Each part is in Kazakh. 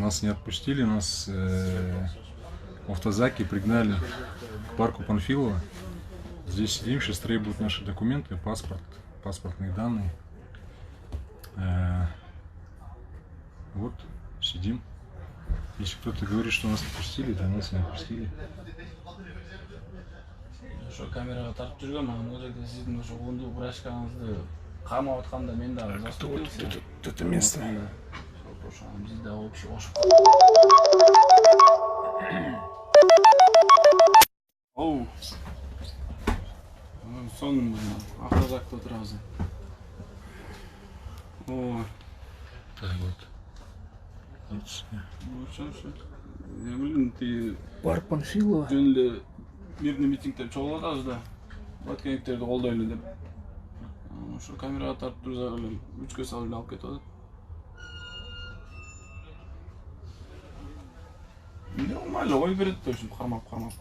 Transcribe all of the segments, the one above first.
Нас не отпустили, нас в автозаке пригнали к парку Панфилова. Здесь сидим, сейчас требуют наши документы, паспорт, паспортные данные. Вот, сидим. Если кто-то говорит, что нас отпустили, то нас не отпустили. Şu kameraga tartып жүргөн ана бул жерде сиздин ошо улундуу брачкаңызды камап атканда мен дагы заступился. Это место. Биз дагы общий кошуп. Оу. Сонун автозакта отурабыз. О. Так вот. Я билем, ты Парк Панфилова. жөн эле мирный митингдер чогулуп атабыз да. Баткендиктерди колдойлу деп. Ошо камерага тартып турсак эле үчкө салып алып кетип атат. Нормально ой берет да, ушинтип кармап туруп.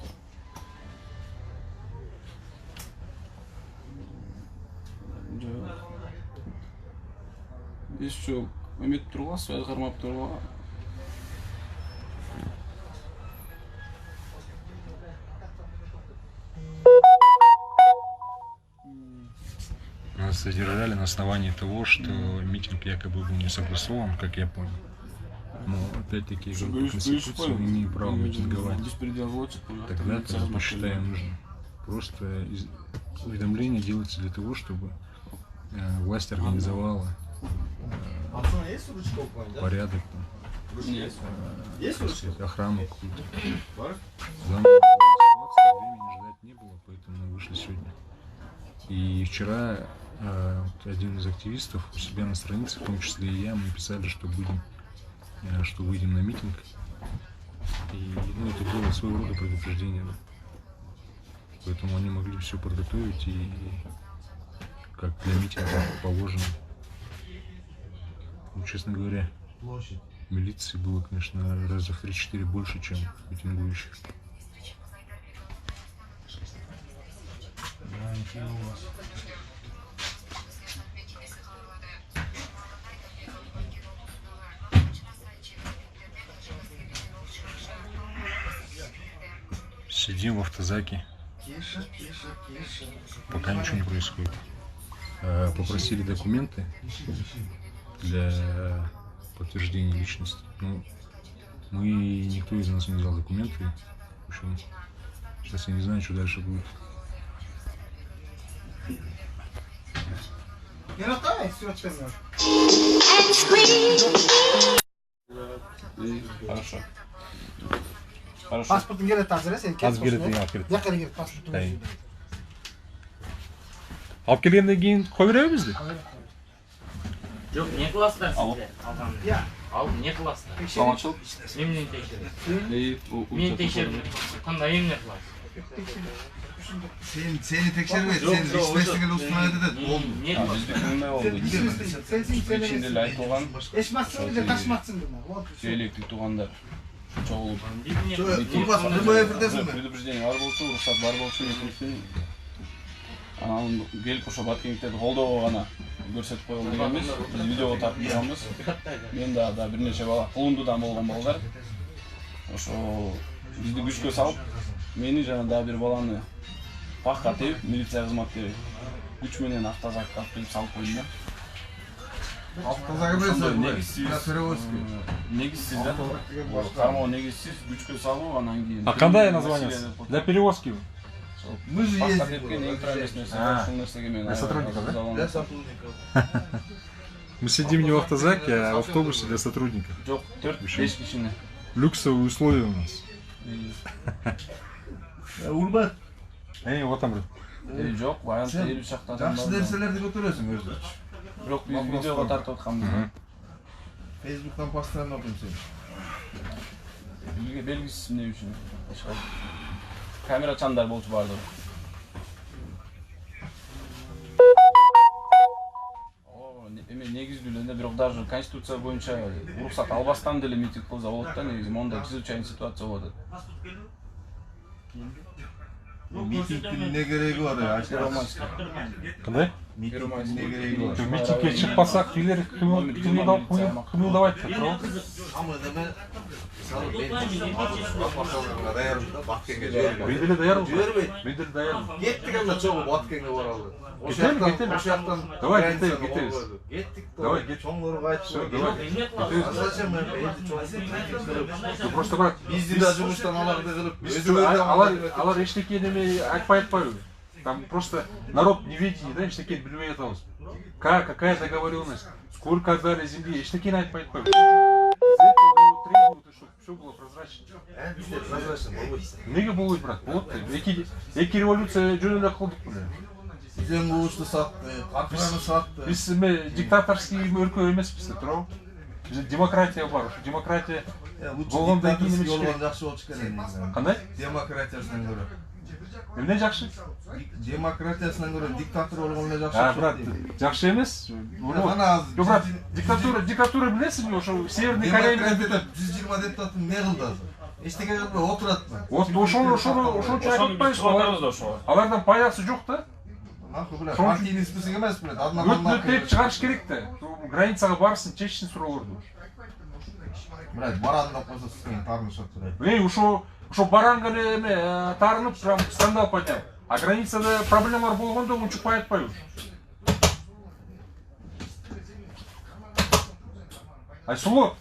Еще эметип турууга, связь кармап турууга. Нас задержали на основании того, что митинг якобы был не согласован, как я понял. Но опять-таки, по Конституции мы имеем право митинговать. Тогда посчитаем нужно. Просто уведомление делается для того, чтобы власть организовала порядок, охрану какую-то. В данной ситуации времени ждать не было, поэтому мы вышли сегодня. И вчера один из активистов у себя на странице, в том числе и я, мы писали, что выйдем на митинг. И это было своего рода предупреждение. Да. Поэтому они могли все подготовить и как для митинга положено. Ну, честно говоря, милиции было, конечно, раза в 3-4 больше, чем митингующих. Сидим в автозаке, пока ничего не происходит. Попросили документы для подтверждения личности. Ну, никто из нас не взял документы. В общем, сейчас я не знаю, что дальше будет. Хорошо. Паспортun geldi hazır sen Az geldi, alып келет. Yakara geldi pasportun. Алып келгенден кийин кое береби бизди? Жоқ, не кыласыздар сиздер? Ya. Ал, не кыласыздар? Саламатчылык. Эмнени текшерип? Мен текшерип, кандай эмне кыласыз? Seni tekşermeydi. Sen resmesine ustanaydı dedi. Не кыласыз? Биздики кандай болду? Ичинде эле айтылган, Eşmazsın bile taşmazsın bunu. электrik туугандар чогулуп. Прямой эфирдесиң бе? Предупреждение бар болчу, уруксат бар болчу, митингдин. Анан келип ошо баткендиктерди колдоого гана көрсөтүп койгон дегенбиз. Биз видеого тартып турганбыз. Мен да бир нече бала, кулундудан болгон балдар. Ошо бизди күчкө салып, мени жана дагы бир баланы пакка теуп, милиция кызматкери күч менен автозакка алып келип салып койду да. Автозагы Ошондой негизсиз. негизсиз да. Кармоо негизсиз, күчкө салуу, анан кийин. А кандай название? Для перевозки? Мы же Пакка ездим. тепкен эң трайбес нерсе, ошол нерсеге мен. Для сотрудников, да? Для сотрудников. Мы сидим не в автозаке, а в автобусе для сотрудников. Жок, 4-5 кишини. Люксовые условия у нас. Урбат. Вот там. Жок, баягы 50 шакта адам Жақсы бар. нәрселерді көтересің өзі. Бирок биз видеого тартып атканбыз да. Facebook'tan постоянно okuyayım seni. Бизге белгисиз эмне үчүн. Камера чандар болчу бардыр. Эме негизги эле, бирок даже конституция боюнча уруксат албастан деле митинг кылса болот да, негизи мондай чрезвычайный ситуация болот. Митингтің не керегі бар? Кандай? Митингтің не керегі бар? Митингке шықпасақ үйлер қимылдабайды тұрып. Самый неме, мысалы мен даярмын да, Баткенге жібермеймін. Мен деле даярмын. Жібермейді. Мен деле даярмын. Кеттік анда чоғы Баткенге баралды. Кетелі. Давай кетелі. Кеттік, Давай, кет. чоңларға айтып. Зачем мен енді чоң? Просто брат, Бізді да жұмыстан аларды қылып, алар ештеке неме айтпай. Там просто народ не видит, да, ештеке білмей атабыз. Какая договоренность, сколько отдали земли, ештекені айтпай. Из этого требуют, чтобы все было прозрачно. бізде прозрачно болмайды. Неге болмайды, брат? Вот, эки революция жөнінде қылдық бұны. Бізден бұлышты сатты, қатыраны сатты. Біз диктаторский өлкө емеспіз, тұрау. Бізде демократия бар, демократия болғандан кейін емес керек. Жақсы болып шыққан. Қандай? Демократиясынан көрі. Эмне жақсы? Демократиясынан көрі диктатор болғанына жақсы. Брат, жақсы емес. Жоқ, брат, диктатура білесің бе, ошо Северный Корея. 120 депутатын не қылды азыр? Ештеке қылбай отырады ма? Ошончо айтпайсыз. Алардан пайдасы жоқ да. Партийный список емес, блядь. Өтініп шығарыш керек те. Границаға барсын, чешсін сұрауларды. Блядь, барадын деп қойса сізген тарнышат, блядь. Ошо баранға неме тарынып, прям скандал поднял. А границада проблемалар болгондо унчукпай атпай уж. Айсулу.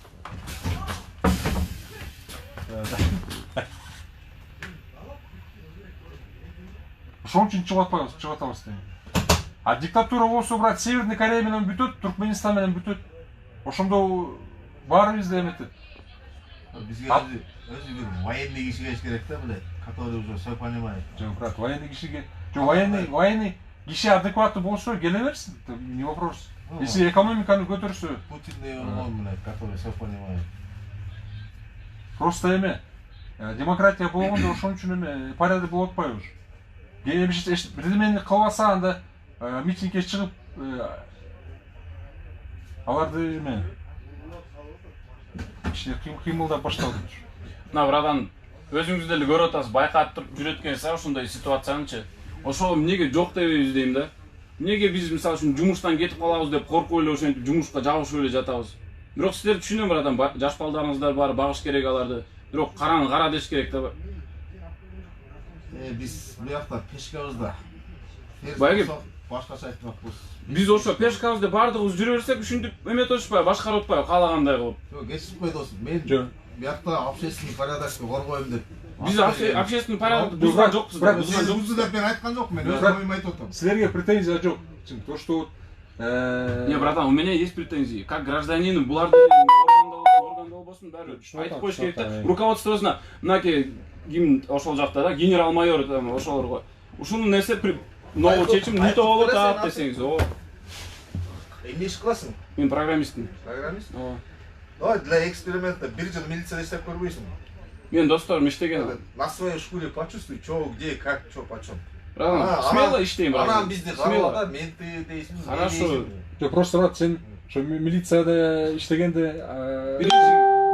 Ошон үчүн чыгып атабыз. А диктатура болсо, брат, Северный Корея менен бүтөт, Туркменистан менен бүтөт. Ошондо баарыбыз да эметет. Бизге өзү бир военный киши керек да, блядь, который уже все понимает. Жок, брат, военный кишиге. Жок, военный киши адекваттуу болсо келе берсин, не вопрос. Если экономиканы көтөрсө, Путиндей болгон, блядь, который все понимает. Просто эме демократия болгондо ошон үчүн эме порядок болуп атпайбы уж. Бирдемени кылбаса анда митингге чыгып аларды эме кыймылдап башталды. Мына брадан өзүңүз деле көрүп атасыз, байкап туруп жүрөткенсиз ошондой ситуациянычы. Ошо эмнеге жок деп издейм да. Эмнеге биз мисалы үчүн жумуштан кетип калабыз деп коркуп эле ошентип жумушка жабышып эле жатабыз. Бирок сиздер түшүнөм брадан, жаш балдарыңыздар бар, багыш керек аларды. Бирок караң кара деш керек да. Биз буякта пешкабызда. Байги башкача айтмакпыз. Биз ошо пешкабызда бардыгыбыз жүрө берсек ушинтип эметип атышпайбы, башкарып атпайбы, каалагандай кылып. Жок, кечишпей досум. Мен буякта общественный порядокты коргойм деп. Биз общественный порядокты бузган жокпуз. Бузду деп мен айткан жокмун, мен өз оюмду айтып атам. Силерге претензия жок. То, что Не, братан, у меня есть претензии. Как гражданин, буларды органда болбосун, баары айтып коюш керек да. Руководствосуна мынаке ким ошол жакта да, генерал-майор там ошолорго. Ушул нерсе новый чечим не то болот ап десеңиз. О. Эмне иш кыласың? Мен программистмин. Программист? Ооба. Давай для эксперимента бир жыл милицияда иштеп көрбөйсүңбү? Мен досторум иштеген. На своей шкуре почувствуй, что, где, как, что, почем. Братан, смело иштейм, братан. Анан бизди карабада, менти дейсиң. Хорошо. Просто брат, сен ошо милицияда иштегенде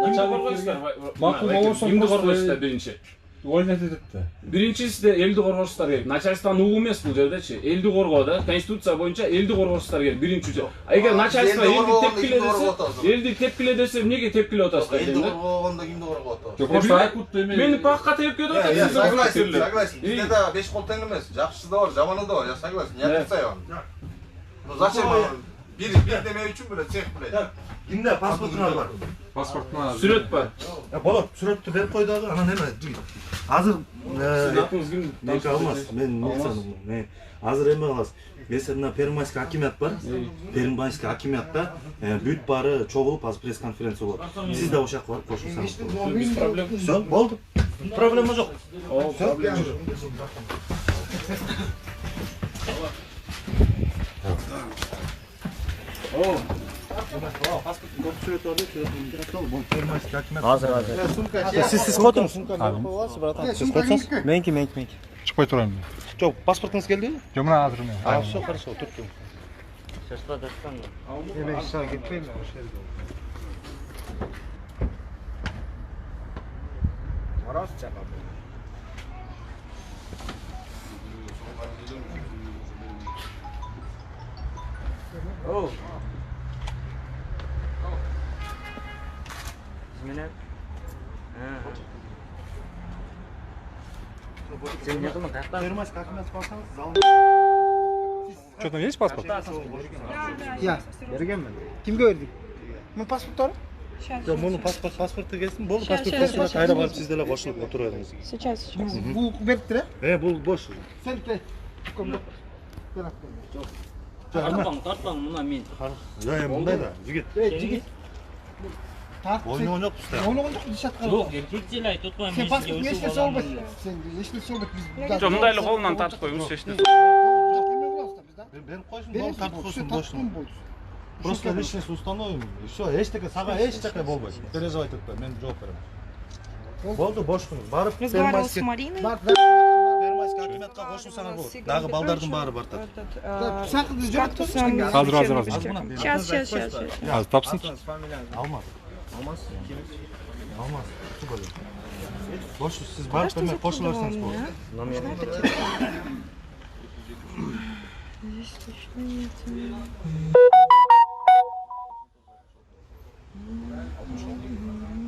Кимди коргойсуздар? Макул болсо кимди коргойсуздар биринчи? Увольнять этет да. Биринчиси сизде элди коргоошуңуздар керек. Начальствонун угу эмес бул жердечи. Элди коргоо да, конституция боюнча элди коргоошуңуздар керек биринчи үчүн. Эгер начальство элди тепкиле десе, эмнеге тепкилеп атасыздар? Элди коргогондо кимди коргоп атабыз? Просто айкут эме. Мени пакка тепкилеп атат. Согласен. Бизде да 5 кол тең эмес. Жакшысы да бар, жаманы да бар. Я согласен. Не отрицаю. Ну зачем бир неме үчүн беле цех беле. Кимде паспортуңар бар? Паспортуна. Сүрөт бар. Болот, сүрөттү берип кой дагы. Анан эме? Азыр Сиздин атыңыз ким? Мен алмас. Мен милициянын. Мен азыр эме кыласыз. Если мына Пермайский акимият бар. Пермайский акимиятта бүт баары чогулуп азыр пресс-конференция болот. Сиз да ошол жака барып кошулсаңыз. Без проблем. Всё, болду. Проблема жок. О, проблема жок. О, Siz kodunuz. Siz kodsunuz. Menki. Чыкпай турайм. Жок, паспортуңуз келди? Жок, мына азыр эме. Всё хорошо, турдум. Оу. Менен. Сен не қылма, тақта. Первомайский акимат барсаңыз, зал. Что, там есть паспорт? Иә, бергенмін. Кімге бердік? Мың паспорттары? Жоқ, мұны паспортты келсін, болды, паспорт қайда барып сіздерге қосылып отырып едіңіз. Сейчас. Бұл берді, Бұл бош. сен кел. Тартпаң, мына мен. Мұндай да, жігіт. Жігіт. Ойнаған жоқ бізде. Ойнаған жоқ, дешатқа. Жоқ, еркекшіл айт, отпай, Сен мен паспорт сізге ешнәрсе өшіп болбайды. аламын. Сен ешнәрсе болбайды. Жоқ, мындайлы қолынан тартып қой, өз ешнәрсе. Беріп қойсын, болды, тартып қойсын, бош. Просто личность установим, и все, саған ештеке болбайды. Переживать етпе, мен жооп беремін. Болды, бош күні. Барып Разговаривал с Мариной. Первомайский акиметқа қосылсаңар болады. Дағы балдардың бары бар тат. Сейчас. Тапсын. Алмаз. Бош, сіз барып бермей қосыла берсеңіз болады. Здесь точно нет.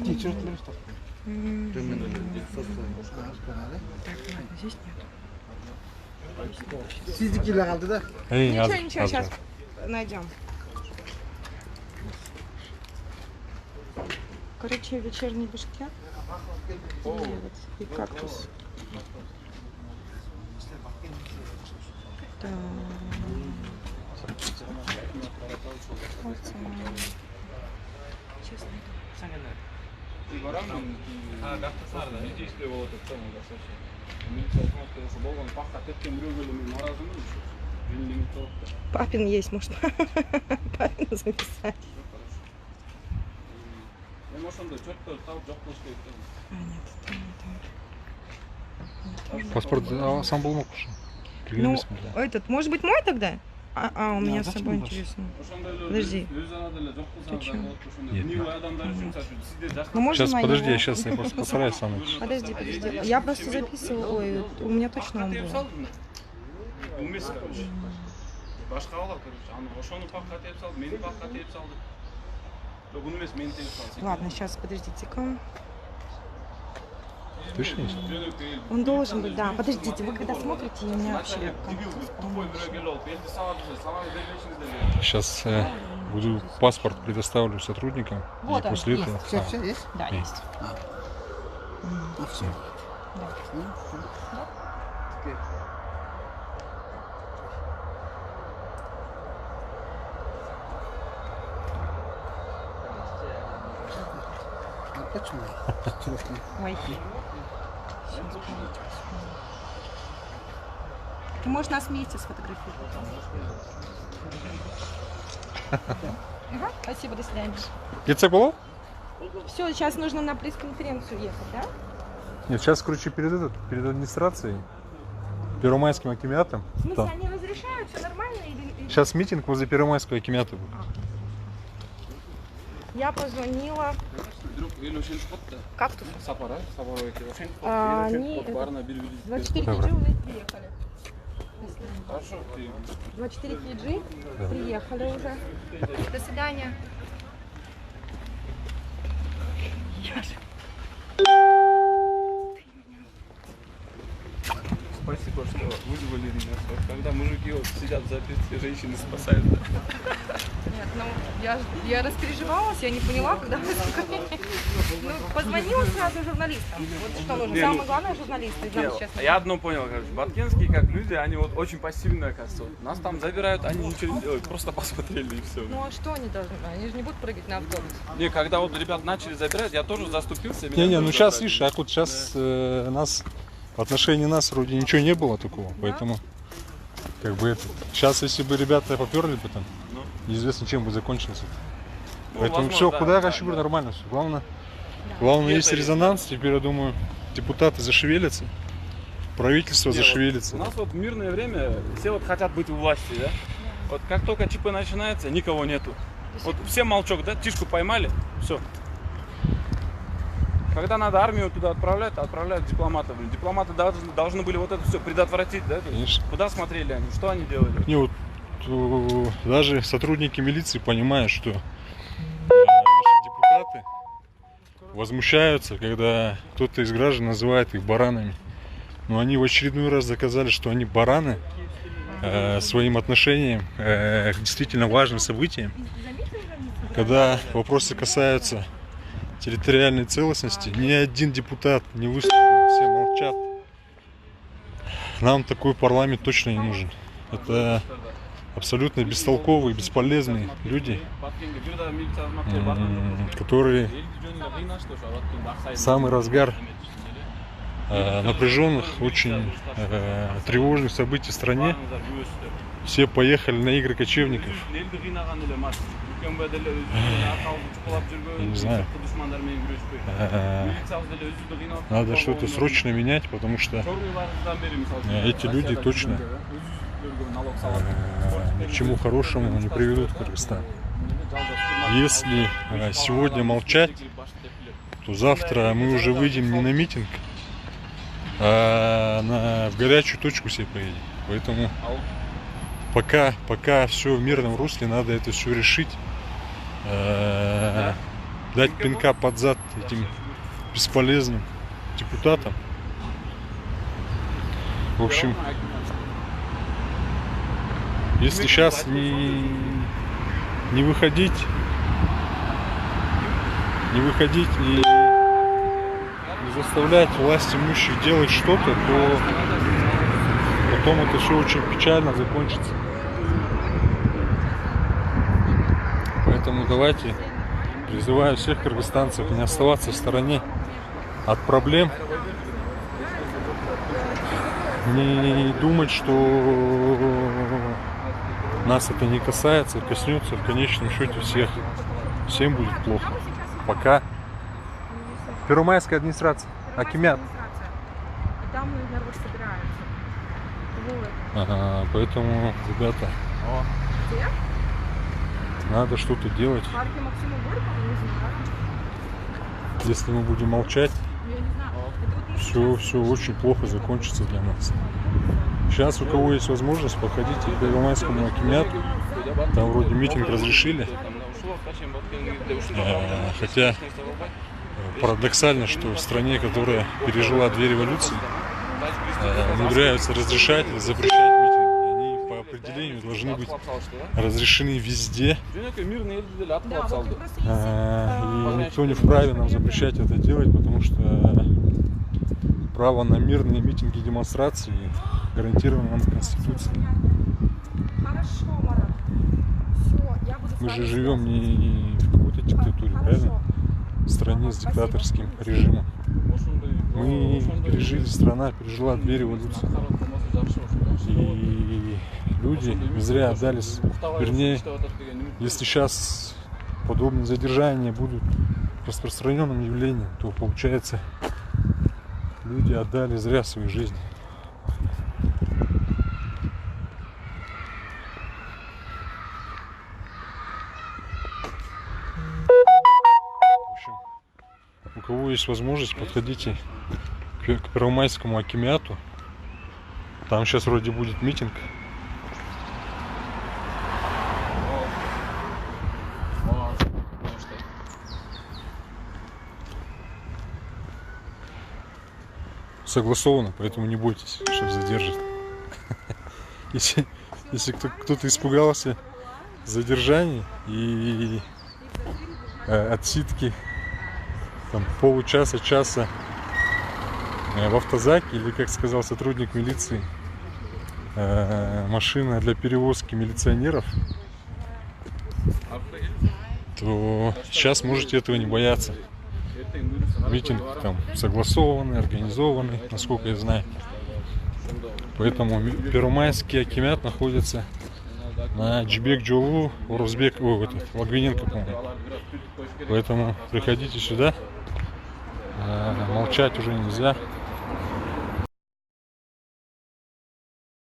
Тексеріп береміз так. Так, ладно, здесь нет. Сиздікилер қалды да. Ничего, сейчас найдем. Короче, вечерний бишкек. И кактус. Так. Честно. Папин есть, может. Папин записать. А, нет, это не то. Паспорт сам был мог уже. Ну, этот, может быть, мой тогда? У меня с собой интересно. Подожди. Ну, можно Сейчас, на подожди, него? я сейчас я просто постараюсь сам. Подожди. Я просто записывала. Ой, у меня точно он был. Башқа алар, короче, аны ошону папка теп салды, мени папка теп салды. Жоқ, уну эмес, мени теп салды. Ладно, сейчас, подождите-ка. Точно есть? Он должен быть, да. Подождите, вы когда смотрите, у меня вообще... Сейчас буду паспорт предоставлю сотрудникам. Вот и он, после есть. этого. Все, есть? Да, есть. Все. Почему? Интересно. Ой. Ты можешь нас вместе сфотографировать. Ага, спасибо, до свидания. Где це було? Все, сейчас нужно на пресс-конференцию ехать, да? Нет, сейчас, короче, перед администрацией, Первомайским акимиатом. В смысле, Да. они разрешают, все нормально? Или... Сейчас митинг возле Первомайского акимиата будет. Я позвонила кактусу. Они 24 Добро. KG уже приехали. Хорошо, ты 24 KG приехали уже. До свидания. спасибо, что вызвали меня. Когда мужики вот сидят заперты, женщины спасают. Да? Нет, ну я распереживалась, я не поняла, когда вы сказали. Ну, позвонила сразу журналистам. Вот что нужно. Самое главное журналисты. Нам сейчас Я одно понял, короче, баткенские как люди, они вот очень пассивные, оказывается. Вот нас там забирают, они ничего не делают, просто посмотрели и все. Ну а что они должны? Они же не будут прыгать на автобус. Не, когда вот ребят начали забирать, я тоже заступился. меня Не-не, тоже ну сейчас, забрали. видишь, а вот сейчас нас, в отношении нас вроде ничего не было такого, поэтому, как бы это, сейчас, если бы ребята поперли бы там, Ну. неизвестно, чем бы закончилось это. Ну, Поэтому возможно, все, да, куда да, Рашибур, да. нормально все. Главное, И есть это- резонанс, теперь, я думаю, депутаты зашевелятся, правительство Не, вот зашевелится. У нас вот в мирное время все вот хотят быть у власти, да? Вот как только ЧП начинается, никого нету. Вот все молчок, да? Тишку поймали, все. Когда надо армию туда отправлять, отправляют дипломатов. Дипломаты должны были вот это все предотвратить, да? Конечно. Куда смотрели они, что они делали? Не, вот даже сотрудники милиции понимают, что наши депутаты возмущаются, когда кто-то из граждан называет их баранами. Но они в очередной раз доказали, что они бараны своим отношением к действительно важным событиям. Когда вопросы касаются территориальной целостности, ни один депутат не выступил, все молчат. Нам такой парламент точно не нужен. Это абсолютно бестолковые, бесполезные люди, которые в самый разгар напряженных, очень тревожных событий в стране все поехали на игры кочевников. Я не знаю. Надо что-то срочно менять, потому что эти люди точно ни к чему хорошему не приведут Кыргызстан. Если сегодня молчать, то завтра мы уже выйдем не на митинг, а в горячую точку все поедем. Поэтому пока все в мирном русле, надо это все решить, дать пинка под зад этим бесполезным депутатам. В общем, если сейчас не выходить и не заставлять власть имущих делать что-то, то потом это все очень печально закончится. Поэтому давайте, призываю всех кыргызстанцев не оставаться в стороне от проблем, не думать, что нас это не касается, коснется в конечном счете всех. Всем будет плохо. Пока. Первомайская администрация, Акимят. Там, наверное, собираются. Ага, поэтому, ребята, надо что-то делать. Парки Максима Горького, не знаю. Если мы будем молчать, Я не знаю. Это вот все очень плохо закончится для нас. Сейчас у кого есть возможность, походите к Первомайскому Акимяту. Там вроде митинг разрешили. Хотя парадоксально, что в стране, которая пережила две революции, умудряются разрешать или запрещать митинги. Они по определению должны быть разрешены везде. И никто не вправе нам запрещать это делать, потому что право на мирные митинги и демонстрации гарантировано нам Конституцией. Хорошо, Марат. Все, я буду. Мы же живем не в какой-то диктатуре, правильно? В стране с диктаторским режимом. Мы пережили, страна пережила две революции. И люди не зря отдались. Вернее, если сейчас подобные задержания будут распространенным явлением, то получается, люди отдали зря свои жизни. У кого есть возможность, подходите к Первомайскому Акимяту. Там сейчас вроде будет митинг. Согласовано, поэтому не бойтесь, что задержат. Если кто-то испугался задержаний и отсидки там получаса-часа в автозаке, или, как сказал сотрудник милиции, машина для перевозки милиционеров, то сейчас можете этого не бояться. Митинг там согласованный, организованный, насколько я знаю. Поэтому Первомайский Акимят находится на Джибек-Джолу, Орузбек, Логвиненко, по-моему. Поэтому приходите сюда. Молчать уже нельзя.